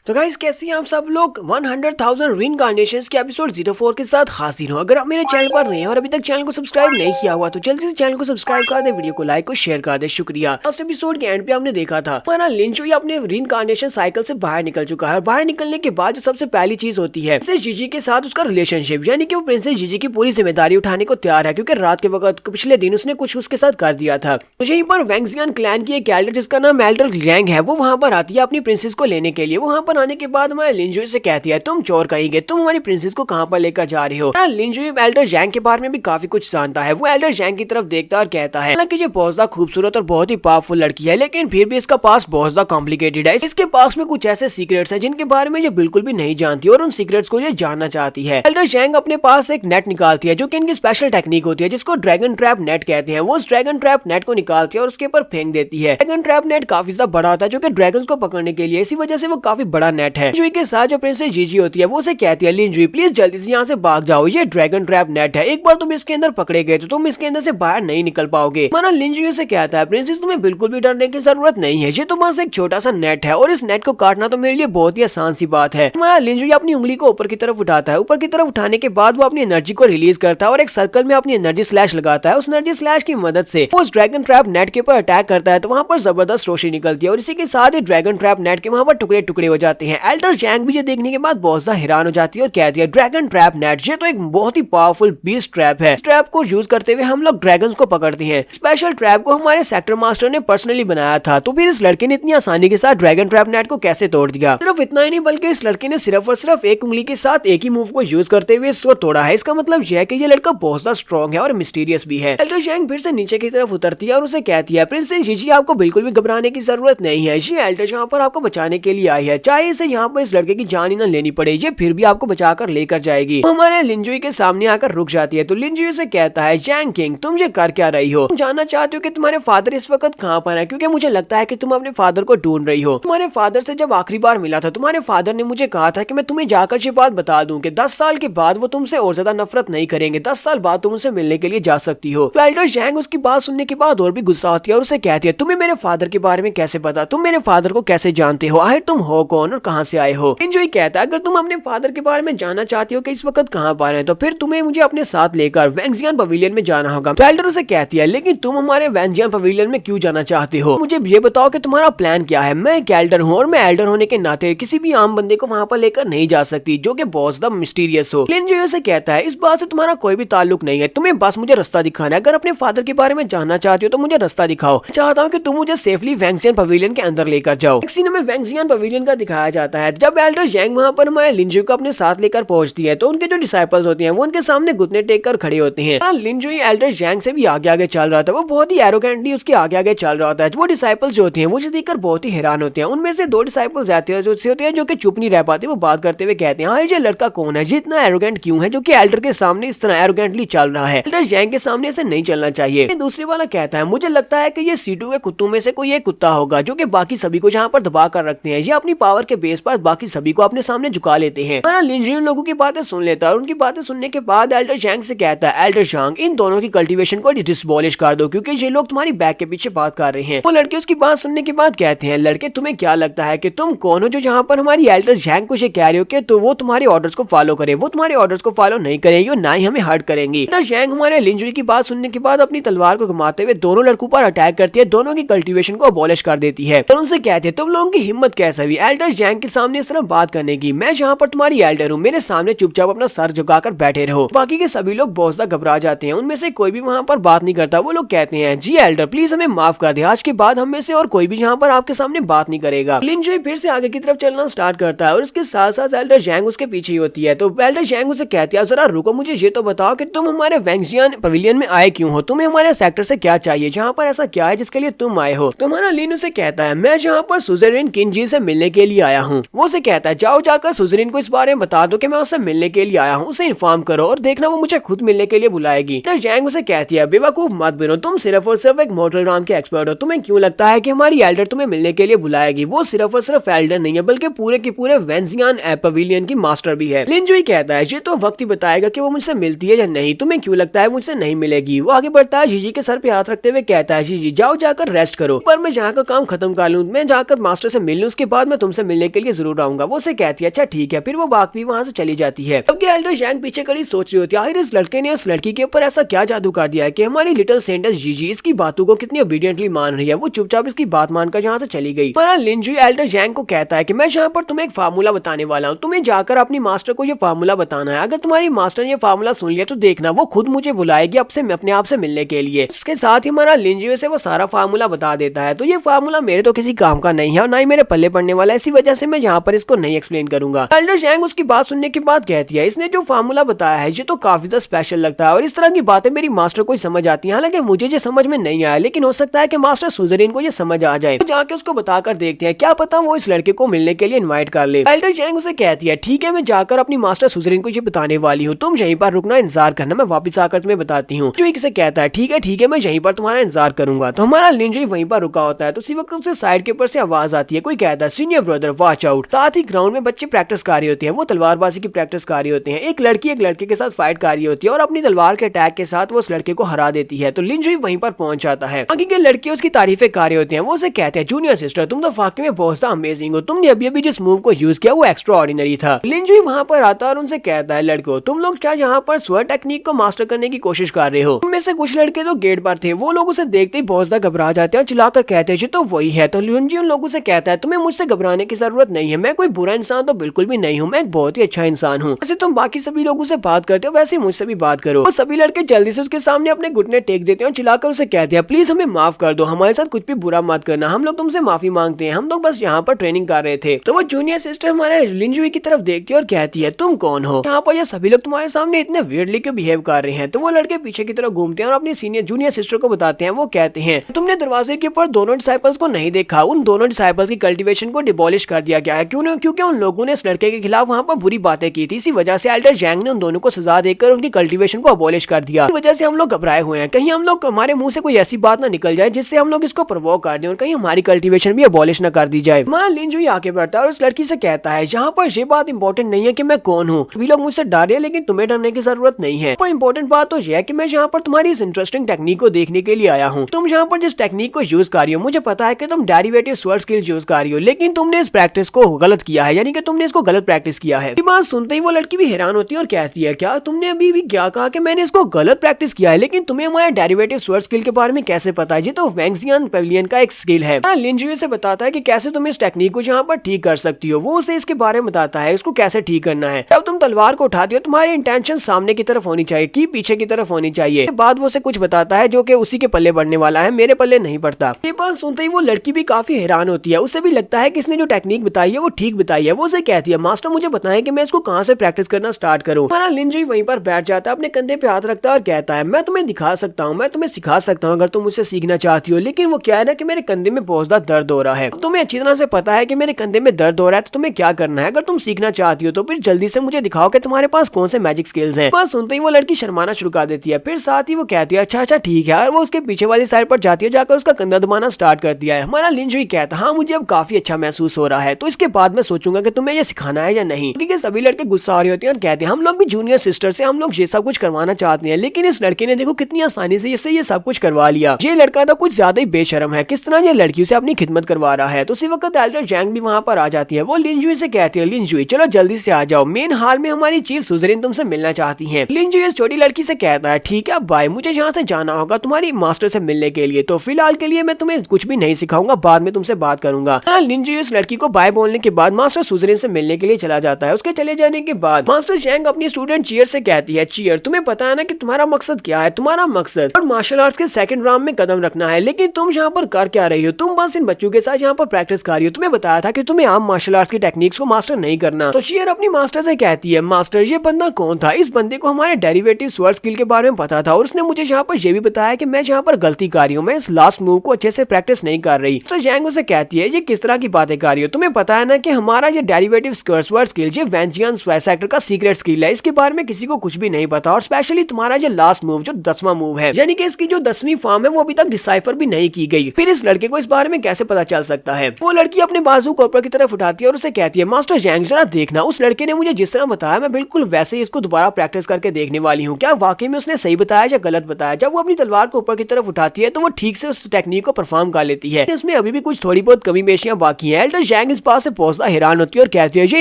तो गाइस कैसे हैं आप सब लोग 100,000 रीइंकार्नेशंस के एपिसोड 04 के साथ हाजिर हूं। अगर आप मेरे चैनल पर नए हैं और अभी तक चैनल को सब्सक्राइब नहीं किया हुआ तो जल्दी से चैनल को सब्सक्राइब कर दे, वीडियो को लाइक और शेयर कर दे। शुक्रिया। लास्ट एपिसोड के एंड पे हमने देखा था हमारा लिंचुई अपने रीइंकार्नेशन साइकिल से बाहर निकल चुका है। बाहर निकलने के बाद जो सबसे पहली चीज होती है प्रिंसेस जीजी के साथ उसका रिलेशनशिप, यानी कि वो प्रिंसेस जीजी की पूरी जिम्मेदारी उठाने को तैयार है, क्योंकि रात के वक्त पिछले दिन उसने कुछ उसके साथ कर दिया था। तो यहीं पर वैंगजियान क्लैन की एक एल्डर जिसका नाम एल्डर जैंग है, वो वहां पर आती है अपनी प्रिंसेस को लेने के लिए। वहां पर आने के बाद हमारे लिंजुई से कहती है तुम चोर कहेंगे, तुम हमारी प्रिंसेस को कहां पर लेकर जा रही हो। लिंजुई एल्डर जैंग के बारे में भी काफी कुछ जानता है। वो एल्डर जैंग की तरफ देखता है और कहता है हालांकि ये बहुत ज्यादा खूबसूरत और बहुत ही पावरफुल लड़की है, लेकिन फिर भी इसका पास बहुत ज्यादा कॉम्प्लिकेटेड है। इसके पास में कुछ ऐसे सीक्रेट्स हैं जिनके बारे में ये बिल्कुल भी नहीं जानती और उन सीक्रेट्स को ये जानना चाहती है। एल्डर जैंग अपने पास एक नेट निकालती है जो कि इनकी स्पेशल टेक्निक होती है, जिसको ड्रैगन ट्रैप नेट कहते हैं। वो उस ड्रैगन ट्रैप नेट को निकालती है और उसके ऊपर फेंक देती है। ड्रैगन ट्रैप नेट काफी ज्यादा बड़ा होता है जो कि ड्रैगन्स को पकड़ने के लिए, इसी वजह से वो काफी बड़ा नेट है। लिंजुई के साथ जो प्रिंसेस जीजी होती है वो उसे कहती है लिंजुई प्लीज जल्दी से यहाँ से भाग जाओ, ये ड्रैगन ट्रैप नेट है, एक बार तुम इसके अंदर पकड़े गए तो तुम इसके अंदर से बाहर नहीं निकल पाओगे। माना लिंजुई से कहता है प्रिंसेस तुम्हें बिल्कुल भी डरने की जरूरत नहीं है, ये तो बस एक छोटा सा नेट है और इस नेट को काटना तो मेरे लिए बहुत ही आसान सी बात है। हमारा लिंजुई अपनी उंगली को ऊपर की तरफ उठाता है। ऊपर की तरफ उठाने के बाद वो अपनी एनर्जी को रिलीज करता है और एक सर्कल में अपनी एनर्जी स्लैश लगाता है। उस एनर्जी स्लैश की मदद से वो उस ड्रैगन ट्रैप नेट के ऊपर अटैक करता है तो वहाँ पर जबरदस्त रोशनी निकलती है और इसी के साथ ही ड्रैगन ट्रैप नेट के वहाँ पर टुकड़े टुकड़े हो जाते हैं। एल्डर जैंग भी ये देखने के बाद बहुत ज्यादा हैरान हो जाती है और कहती है ड्रैगन ट्रैप नेट ये तो एक बहुत ही पावरफुल बीस्ट ट्रैप है। इस ट्रैप को यूज करते हुए हम लोग ड्रैगन्स को पकड़ते हैं। स्पेशल ट्रैप को हमारे सेक्टर मास्टर ने पर्सनली बनाया था, तो फिर इस लड़के ने इतनी आसानी के साथ ड्रैगन ट्रैप नेट को कैसे तोड़ दिया। सिर्फ इतना ही नहीं बल्कि इस लड़के ने सिर्फ और सिर्फ एक उंगली के साथ एक ही मूव को यूज करते हुए इसको तोड़ा है। इसका मतलब यह है कि ये लड़का बहुत ज्यादा स्ट्रॉन्ग है और मिस्टीरियस भी है। एल्डर जैंग फिर से नीचे की तरफ उतरती है और उसे कहती है प्रिंसेस जीजी आपको बिल्कुल भी घबराने की जरूरत नहीं है, ये एल्डर यहाँ पर आपको बचाने के लिए आई है, चाहे इसे यहाँ पर इस लड़के की जान ही न लेनी पड़े, ये फिर भी आपको बचाकर लेकर जाएगी। हमारे लिंजुई के सामने आकर रुक जाती है तो लिंजुई से कहता है जैंग किंग तुम ये कर क्या रही हो, तुम जानना चाहते हो कि तुम्हारे फादर इस वक्त कहाँ पर है, क्योंकि मुझे लगता है कि तुम अपने फादर को ढूंढ रही हो। तुम्हारे फादर से जब आखिरी बार मिला था तुम्हारे फादर ने मुझे कहा था कि मैं तुम्हें जाकर ये बात बता दूं कि 10 साल के बाद वो तुमसे और ज्यादा नफरत नहीं करेंगे, 10 साल बाद तुम उनसे मिलने के लिए जा सकती हो। तो एल्डर जैंग उसकी बात सुनने के बाद और भी गुस्सा होती है और उसे कहती है तुम्हें मेरे फादर के बारे में कैसे पता, तुम मेरे फादर को कैसे जानते हो, आखिर तुम हो कौन और कहाँ से आए हो। लिंजुई कहता है अगर तुम अपने फादर के बारे में जानना चाहती हो कि इस वक्त कहाँ पर है तो फिर तुम्हें मुझे अपने साथ लेकर वैंगजियान पवेलियन में जाना होगा। तो एल्डर उसे कहती है लेकिन तुम हमारे वैंगजियान पवेलियन में क्यों जाना चाहते हो, मुझे ये बताओ कि तुम्हारा प्लान क्या है। मैं एक एल्डर हूँ और मैं एल्डर होने के नाते किसी भी आम बंदे को वहाँ पर लेकर नहीं जा सकती जो कि बहुत ज्यादा मिस्टीरियस हो। लिंजुई उसे कहता है इस बात से तुम्हारा कोई भी ताल्लुक नहीं है, तुम्हें बस मुझे रास्ता दिखाना है। अगर अपने फादर के बारे में जानना चाहती हो तो मुझे रास्ता दिखाओ, चाहता हूँ कि तुम मुझे सेफली वैंगजियान पवेलियन के अंदर लेकर जाओ। एक सीन में वैंगजियान पवेलियन का दिखाया जाता है। जब एल्डर जैंग वहाँ पर हमारे लिंजुई को अपने साथ लेकर पहुंचती है तो उनके जो डिसाइपल्स होते हैं वो उनके सामने घुटने टेक कर खड़े होते हैं। लिंजुई एल्डर जैंग से भी आगे आगे चल रहा था, वो बहुत ही एरोगेंटली उसके आगे आगे चल रहा होता है। वो डिसाइपल्स जो होते हैं वो देखकर बहुत ही हैरान होते हैं। उनमें से 2 डिसाइपल्स ऐसे होते हैं जो कि चुप नहीं रह पाते, वो बात करते हुए कहते हैं हाँ ये लड़का कौन है, ये इतना एरोगेंट क्यों है जो कि एल्डर के सामने इस तरह एरोगेंटली चल रहा है, एल्डर जैंग के सामने ऐसे नहीं चलना चाहिए। दूसरे वाला कहता है मुझे लगता है कि ये C2 के कुत्तों में से कोई एक कुत्ता होगा जो कि बाकी सभी को जहाँ पर दबा कर रखते हैं, ये अपनी पावर के बेस पर बाकी सभी को अपने सामने झुका लेते हैं। लिंजुई उन लोगों की बातें सुन लेता है और उनकी बातें सुनने के बाद एल्डर जैंग से कहता है एल्डर जैंग इन दोनों की कल्टीवेशन को डिसबॉलिश कर दो क्योंकि ये लोग तुम्हारी बैक के पीछे बात कर रहे हैं। वो लड़के उसकी बात सुनने के बाद कहते हैं लड़के तुम्हें क्या लगता है कि तुम कौन हो जो यहाँ पर हमारी एल्डर जैंग को ये कह रहे हो कि तो वो तुम्हारे ऑर्डर्स को फॉलो करे, वो तुम्हारे ऑर्डर्स को फॉलो नहीं करेंगे और ना ही हमें हर्ट करेंगी। एल्डर जैंग हमारे लिंजुई की बात सुनने के बाद अपनी तलवार को घुमाते हुए दोनों लड़कों पर अटैक करती है, दोनों की कल्टीवेशन को अबॉलिश कर देती है और उनसे कहते हैं तुम लोगों की हिम्मत कैसे हुई एल्डर जैंग के सामने इस तरह बात करने की, मैं यहाँ पर तुम्हारी एल्डर हूँ, मेरे सामने चुपचाप अपना सर झुकाकर बैठे रहो। बाकी के सभी लोग बहुत ज्यादा घबरा जाते हैं, उनमें से कोई भी वहाँ पर बात नहीं करता। वो लोग कहते हैं जी एल्डर प्लीज हमें माफ कर दे, आज के बाद हम में से और कोई भी यहाँ पर आपके सामने बात नहीं करेगा। लिंजुई फिर से आगे की तरफ चलना स्टार्ट करता है और इसके साथ साथ एल्डर जैंग उसके पीछे ही होती है। तो एल्डर जैंग उसे कहती है जरा रुको, मुझे ये तो बताओ कि तुम हमारे वैंगजियान पवेलियन में आए क्यों हो, तुम्हें हमारे सेक्टर से क्या चाहिए, जहाँ पर ऐसा क्या है जिसके लिए तुम आए हो। तुम्हारा लिन उसे कहता है मैं यहाँ पर सुज़ेरिन किंजी से मिलने के लिए आया हूँ। वो उसे कहता है जाओ जाकर सुज़ेरिन को इस बारे में बता दो कि मैं उससे मिलने के लिए आया हूँ, उसे इन्फॉर्म करो और देखना वो मुझे खुद मिलने के लिए बुलाएगी। जैंग उसे कहती है बेवकूफ मत बनो, तुम सिर्फ और सिर्फ एक मॉर्टल राम के एक्सपर्ट हो, तुम्हें क्यों लगता है कि हमारी एल्डर तुम्हें मिलने के लिए बुलाएगी। वो सिर्फ और सिर्फ एल्डर नहीं है बल्कि पूरे के पूरे वैंगजियान पवेलियन की मास्टर भी है। लिंजुई कहता है ये तो वक्त ही बताएगा कि वो मुझसे मिलती है या नहीं, तुम्हें क्यों लगता है मुझसे नहीं मिलेगी। वो आगे बढ़ता है, जीजी के सर पे हाथ रखते हुए कहता है जीजी जाओ जाकर रेस्ट करो, पर मैं जहाँ का काम खत्म कर लूँ, मैं जाकर मास्टर से मिल लूँ, उसके बाद मैं तुमसे मिलने के लिए जरूर आऊंगा। वो उसे कहती है अच्छा ठीक है, फिर वो भागती वहाँ से चली जाती है। जबकि एल्डर जैंग पीछे खड़ी सोच रही होती है आखिर इस लड़के ने उस लड़की के ऊपर ऐसा क्या जादू कर दिया है कि हमारी लिटिल सेंटेंस जीजी इसकी बातों को कितनी ओबीडियंटली मान रही है। वो चुपचाप इसकी बात मानकर यहाँ से चली गई। पर लिंजुई एल्डर जैंग को कहता है कि मैं यहाँ पर तुम्हें एक फार्मूला बताने वाला हूँ, तुम्हें जाकर अपनी मास्टर को ये फार्मूला बताना है। अगर तुम्हारी मास्टर ने ये फार्मूला सुन लिया तो देखना वो खुद मुझे बुलाएगी अपने आप से मिलने के लिए। इसके साथ ही हमारा लिंजुई से वो सारा फार्मूला बता देता है। तो ये फार्मूला मेरे तो किसी काम का नहीं है और ना ही मेरे पल्ले पड़ने वाला है, इसी वजह से मैं यहाँ पर इसको नहीं एक्सप्लेन करूंगा। एल्डर जैंग उसकी बात सुनने के बाद कहती है इसने जो फार्मूला बताया है ये तो काफी ज्यादा स्पेशल लगता है और इस तरह की बातें मेरी मास्टर को ही समझ आती है। हालांकि मुझे ये समझ में नहीं आया, लेकिन हो सकता है कि मास्टर सुजरीन को ये समझ आ जाए। तो जाके उसको बताकर देखते हैं, क्या पता वो इस लड़के को मिलने के लिए इनवाइट कर ले। एल्डर जैंग उसे कहती है ठीक है, मैं जाकर अपनी मास्टर सुजरीन को ये बताने वाली हूँ, तुम यहीं पर रुकना, इंतजार करना, मैं वापस आकर तुम्हें बताती हूँ। जो इसे कहता है ठीक है मैं यहीं पर तुम्हारा इंतजार करूंगा। तो हमारा लिंजुई वहीं पर रुका होता है। तो उसी वक्त उसे साइड के ऊपर से आवाज आती है, कोई कहता है सीनियर ब्रदर वॉच आउट। साथ ही ग्राउंड में बच्चे प्रैक्टिस कर रहे होते हैं, वो तलवारबाजी की प्रैक्टिस कर रहे होते हैं। एक लड़की एक लड़के के साथ फाइट कर रही होती है और अपनी तलवार के अटैक के साथ वो उस लड़के को हरा देती है। तो लिंजुई वहीं पर पहुंच जाता है। बाकी के लड़के उसकी तारीफें कर रहे होते हैं। वो उसे कहते हैं जूनियर सिस्टर तुम तो वाकई में बहुत सा अमेजिंग हो, तुमने अभी अभी जिस मूव को यूज किया वो एक्स्ट्रा ऑर्डिनरी था। लिंजुई वहाँ पर आता है और उनसे कहता है लड़कों तुम लोग क्या यहाँ पर स्वर टेक्निक को मास्टर करने की कोशिश कर रहे हो। उनमें से कुछ लड़के तो गेट पर थे, वो लोग उसे देखते ही बहुत ज्यादा घबरा जाते हैं और चिल्लाकर कहते हैं तो वही है। तो लिंजुई उन लोगों से कहता है तुम्हें मुझसे घबराने की जरूरत नहीं है, मैं कोई बुरा इंसान तो बिल्कुल भी नहीं हूँ, मैं एक बहुत ही अच्छा इंसान हूँ। वैसे तुम बाकी सभी लोगों से बात करते हो वैसे मुझसे भी बात करो। वो सभी लड़के जल्दी से उसके सामने अपने घुटने टेक देते हैं और चिल्लाकर उसे कहते हैं प्लीज हमें माफ कर दो, हमारे साथ कुछ भी बुरा मत करना, हम लोग तुमसे माफी मांगते हैं, हम लोग बस यहाँ पर ट्रेनिंग कर रहे थे। तो वो जूनियर सिस्टर हमारे लिंजुई की तरफ देखती है और कहती है तुम कौन हो, यहाँ पर ये सभी लोग तुम्हारे सामने इतने वियर्डली क्यों बिहेव कर रहे हैं। तो वो लड़के पीछे की तरफ घूमते हैं और अपनी सीनियर जूनियर सिस्टर को बताते हैं। वो कहते हैं तुमने दरवाजे के ऊपर दोनों डिसाइपल्स को नहीं देखा, उन दोनों डिसाइपल्स की कल्टीवेशन को डिबॉलिश कर दिया गया है, क्योंकि उन लोगों ने इस लड़के के खिलाफ वहाँ पर बुरी बातें की थी। इसी वजह से एल्डर जैंग ने उन दोनों को सजा देकर उनकी कल्टीवेशन को अबॉलिश कर दिया। इस वजह से हम लोग घबराए हुए हैं, कहीं हम लोग हमारे मुंह से कोई ऐसी बात ना निकल जाए जिससे हम लोग इसको प्रवोक कर दें और कहीं हमारी कल्टीवेशन भी अबॉलिश ना कर दी जाए। हमारा लिंजुई आगे बढ़ता है और उस लड़की से कहता है यहाँ पर ये बात इंपॉर्टेंट नहीं है कि मैं कौन हूँ, सभी लोग मुझसे डर रहे हैं लेकिन तुम्हें डरने की जरूरत नहीं है। पर इंपॉर्टेंट बात तो यह है कि मैं यहाँ पर तुम्हारी इस इंटरेस्टिंग टेक्निक को देखने के लिए आया हूँ। तुम यहाँ पर जिस टेक्निक को यूज कर रही हो, मुझे पता है कि तुम डेरिवेटिव स्वर्ड स्किल्स यूज कर रही हो, लेकिन तुमने इस प्रैक्टिस को गलत किया है, यानी कि तुमने इसको गलत प्रैक्टिस किया है। ये बात सुनते ही वो लड़की भी हैरान होती है और कहती है क्या तुमने अभी भी क्या कहा कि मैंने इसको गलत प्रैक्टिस किया है, लेकिन तुम्हें हमारे डेरिवेटिव स्वर्ड स्किल के बारे में कैसे पता है, ये तो वैंगजियन पेविलियन का एक स्किल है। लिंजुई से बताता है कि कैसे तुम इस टेक्निक को यहाँ पर ठीक कर सकती हो। वो उसे इसके बारे में बताता है इसको कैसे ठीक करना है। जब तुम तलवार को उठाती हो तुम्हारी इंटेंशन सामने की तरफ होनी चाहिए कि पीछे की तरफ होनी चाहिए। बाद वो उसे कुछ बताता है जो कि उसी के पल्ले बढ़ने वाला है, मेरे पल्ले नहीं पड़ता। ये बात सुनते ही वो लड़की भी काफी हैरान होती है, उसे भी लगता है कि इसने जो टेक्निक बताई है वो ठीक बताई है। वो उसे कहती है मास्टर मुझे बताएं कि मैं इसको कहाँ से प्रैक्टिस करना स्टार्ट करूँ। हमारा लिंजुई वहीं पर बैठ जाता है, अपने कंधे पे हाथ रखता है और कहता है मैं तुम्हें दिखा सकता हूँ, मैं तुम्हें सिखा सकता हूँ अगर तुम मुझसे सीखना चाहती हो, लेकिन वो क्या है ना कि मेरे कंधे में बहुत ज्यादा दर्द हो रहा है। तुम्हें अच्छी तरह से पता है कि मेरे कंधे में दर्द हो रहा है, तो तुम्हें क्या करना है, अगर तुम सीखना चाहती हो तो फिर जल्दी से मुझे दिखाओ कि तुम्हारे पास कौन से मैजिक स्किल्स हैं। बस सुनते ही वो लड़की शर्माना शुरू कर देती है, फिर साथ ही वो कहती है अच्छा ठीक है, और वो उसके पीछे वाली साइड पर जाती है, जाकर उसका कंधा दबाना स्टार्ट कर दिया है। हमारा लिंजुई कहता है हाँ मुझे अब काफी अच्छा महसूस हो रहा है, तो इसके बाद मैं सोचूंगा कि तुम्हें ये सिखाना है या नहीं। क्योंकि सभी लड़के गुस्सा आ रहे होते हैं और कहते हैं हम लोग भी जूनियर सिस्टर से हम लोग ये सब कुछ करवाना चाहते हैं, लेकिन इस लड़के ने देखो कितनी आसानी से इससे ये सब कुछ करवा लिया। ये लड़का तो कुछ ज्यादा ही बेशरम है, किस तरह ये लड़कियों से अपनी खिदमत करवा रहा है। तो उसी वक्त एल्डर जैंग भी वहाँ पर आ जाती है। वो लिंजुई से कहती है लिंजुई चलो जल्दी से आ जाओ, मेन हाल में हमारी चीफ सुजरीन तुमसे मिलना चाहती है। लिंजुई इस छोटी लड़की से कहता है ठीक है बाय, मुझे यहाँ से जाना होगा तुम्हारी मास्टर से मिलने के लिए, तो फिलहाल के लिए मैं तुम्हें कुछ भी नहीं सिखाऊंगा, बाद में तुमसे बात करूंगा। लिंजुई इस लड़की को बाय बोलने के बाद मास्टर सुजरीन से मिलने के लिए चला जाता है। उसके चले जाने के बाद मास्टर जैंग अपनी स्टूडेंट चियर से कहती है चियर तुम्हें पता है ना कि तुम्हारा मकसद क्या है, तुम्हारा मकसद और मार्शल आर्ट्स के सेकंड राउंड में कदम रखना है, लेकिन तुम यहाँ पर कर क्या रही हो, तुम बस इन बच्चों के साथ यहाँ पर प्रैक्टिस कर रही हो। तुम्हें बताया था कि तुम्हें आम मार्शल आर्ट्स की टेक्निक्स को मास्टर नहीं करना। तो चियर अपनी मास्टर से कहती है मास्टर ये बंदा कौन था, इस बंदे को हमारे डेरिवेटिव स्वर्ड स्किल के बारे में पता था और उसने मुझे यहाँ पर ये भी बताया कि मैं यहाँ पर गलती कर रही हूँ, मैं इस लास्ट मूव को अच्छे से प्रैक्टिस नहीं कर रही। तो जैंग उसे कहती है ये किस तरह की बातें कर रही हो, तुम्हें पता है ना कि हमारा ये डेरिवेटिव स्वर्ड स्किल ये वैंजियन सेक्टर का सीक्रेट स्किल है, इसके बारे में किसी को कुछ भी नहीं पता, और स्पेशली तुम्हारा ये लास्ट मूव जो 10वां मूव है, यानी कि इसकी जो 10वीं फॉर्म है वो अभी तक डिसाइफर भी नहीं की गई, फिर इस लड़के को इस बारे में कैसे पता चल सकता है। वो लड़की अपने बाजू को ऊपर की तरफ उठाती है और उसे कहती है मास्टर जैंग जरा देखना, उस लड़के ने मुझे जिस तरह बताया मैं बिल्कुल वैसे ही इसको दोबारा प्रैक्टिस करके देखने वाली हूँ, क्या वाकई में उसने सही बताया या गलत बताया। जब वो अपनी तलवार को ऊपर की तरफ उठाती है तो वो ठीक से उस टेक्निक को परफॉर्म कर लेती है, इसमें अभी भी कुछ थोड़ी बहुत कमी पेशियां बाकी है। एल्डर जैंग टैंक इस पास से पहुंचता हैरान होती है और कहती है ये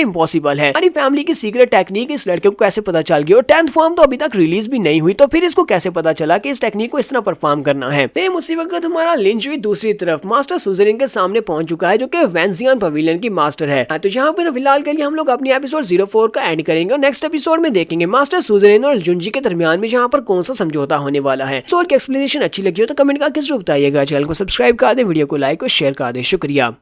इम्पॉसिबल है। हमारी फैमिली की सीक्रेट टेक्निक इस लड़के को कैसे पता चल गई और 10th फॉर्म तो अभी तक रिलीज भी नहीं हुई, तो फिर इसको कैसे पता चला कि इस टेक्निक को इस तरह परफॉर्म करना है। सेम उसी वक्त हमारा लिंच भी दूसरी तरफ मास्टर सुजरिन के सामने पहुंच चुका है, जो कि वेंजियन पवेलियन की मास्टर है। तो यहाँ पे फिलहाल के लिए हम लोग अपनी एपिसोड 04 का एंड करेंगे और नेक्स्ट एपिसोड में देखेंगे मास्टर सुजरिन और जुंजी के दरमियान में यहाँ पर कौन सा समझौता होने वाला है। एपिसोड की एक्सप्लेनेशन अच्छी लगी हो तो कमेंट करके जरूर बताइएगा। चैनल को सब्सक्राइब कर दे, वीडियो को लाइक और शेयर कर दे। शुक्रिया।